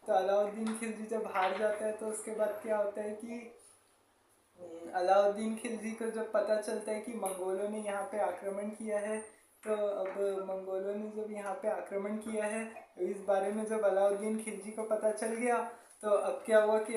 तो अलाउद्दीन खिलजी जब हार जाता है तो उसके बाद क्या होता है कि अलाउद्दीन खिलजी को जब पता चलता है कि मंगोलों ने यहाँ पे आक्रमण किया है, तो अब मंगोलों ने जब यहाँ पे आक्रमण किया है, तो इस बारे में जब अलाउद्दीन खिलजी को पता चल गया, तो अब क्या हुआ कि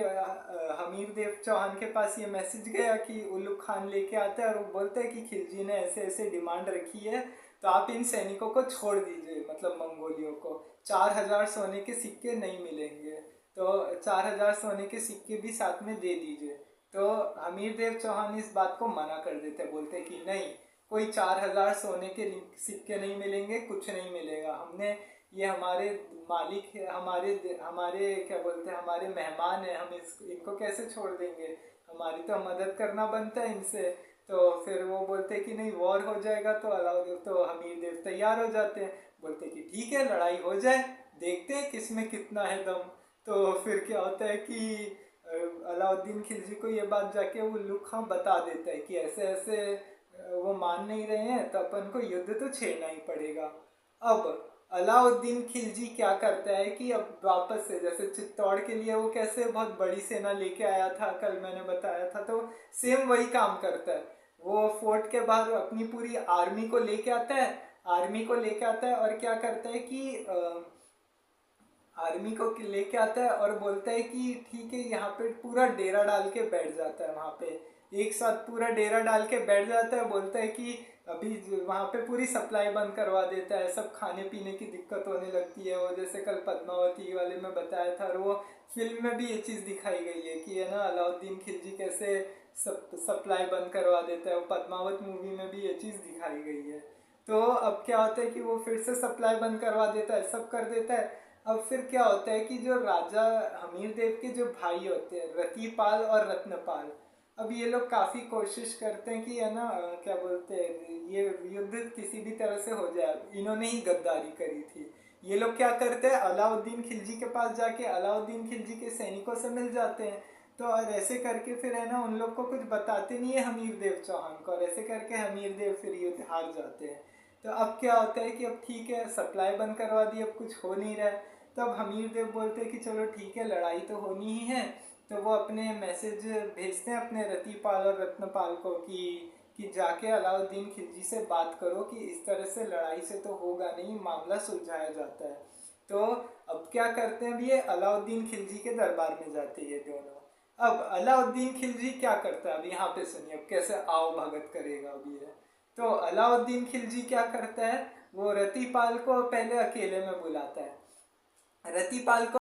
हमीर देव चौहान के पास ये मैसेज गया कि उल्लुक खान लेके आता है और वो बोलता है कि खिलजी ने ऐसे ऐसे डिमांड रखी है, तो आप इन सैनिकों को छोड़ दीजिए, मतलब मंगोलियों को 4,000 सोने के सिक्के नहीं मिलेंगे, तो 4,000 सोने के सिक्के भी साथ में दे दीजिए। तो हमीर देव चौहान इस बात को मना कर देते, बोलते कि नहीं, कोई 4,000 सोने के सिक्के नहीं मिलेंगे, कुछ नहीं मिलेगा। हमने ये हमारे मालिक है, हमारे हमारे क्या बोलते हैं, हमारे मेहमान हैं, हम इनको कैसे छोड़ देंगे, हमारी तो मदद करना बनता है इनसे। तो फिर वो बोलते कि नहीं, वॉर हो जाएगा। तो अलाउद्दीन तो हमीर देव तैयार हो जाते हैं, बोलते कि ठीक है, लड़ाई हो जाए, देखते हैं किसमें कितना है दम। तो फिर क्या होता है कि अलाउद्दीन खिलजी को ये बात जाके वो उल्लुक खां बता देता है कि ऐसे ऐसे वो मान नहीं रहे हैं, तो अपन को युद्ध तो छेड़ना ही पड़ेगा। अब अलाउद्दीन खिलजी क्या करता है कि अब वापस से, जैसे चित्तौड़ के लिए वो कैसे बहुत बड़ी सेना लेके आया था, कल मैंने बताया था, तो सेम वही काम करता है। वो फोर्ट के बाहर अपनी पूरी आर्मी को लेके आता है, और क्या करता है कि आर्मी को लेके आता है और बोलता है कि ठीक है, यहाँ पे पूरा डेरा डाल के बैठ जाता है, वहाँ पे एक साथ पूरा डेरा डाल के बैठ जाता है। बोलता है कि अभी वहाँ पे पूरी सप्लाई बंद करवा देता है, सब खाने पीने की दिक्कत होने लगती है, वो जैसे कल पद्मावती वाले में बताया था, और वो फिल्म में भी ये चीज़ दिखाई गई है कि है ना, अलाउद्दीन खिलजी कैसे सप्लाई बंद करवा देता है, वो पद्मावत मूवी में भी ये चीज़ दिखाई गई है। तो अब क्या होता है कि वो फिर से सप्लाई बंद करवा देता है, सब कर देता है। अब फिर क्या होता है कि जो राजा हमीर देव के जो भाई होते हैं, रतिपाल और रत्नपाल, अब ये लोग काफ़ी कोशिश करते हैं कि है ना, क्या बोलते हैं, ये युद्ध किसी भी तरह से हो जाए। इन्होंने ही गद्दारी करी थी। ये लोग क्या करते हैं, अलाउद्दीन खिलजी के पास जाके अलाउद्दीन खिलजी के सैनिकों से मिल जाते हैं। तो और ऐसे करके फिर है ना, उन लोग को कुछ बताते नहीं है हमीर देव चौहान को, और ऐसे करके हमीर देव फिर युद्ध हार जाते हैं। तो अब क्या होता है कि अब ठीक है, सप्लाई बंद करवा दी, अब कुछ हो नहीं रहा है। तब हमीर देव बोलते हैं कि चलो ठीक है, लड़ाई तो होनी ही है। तो वो अपने मैसेज भेजते हैं अपने रतिपाल और रत्नपाल को कि जाके अलाउद्दीन खिलजी से बात करो कि इस तरह से लड़ाई से तो होगा नहीं, मामला सुलझाया जाता है। तो अब क्या करते हैं, अब ये अलाउद्दीन खिलजी के दरबार में जाते हैं ये दोनों। अब अलाउद्दीन खिलजी क्या करता है, अब यहाँ पे सुनिए, अब कैसे आओ भगत करेगा अब ये। तो अलाउद्दीन खिलजी क्या करता है, वो रतिपाल को पहले अकेले में बुलाता है। रतिपाल को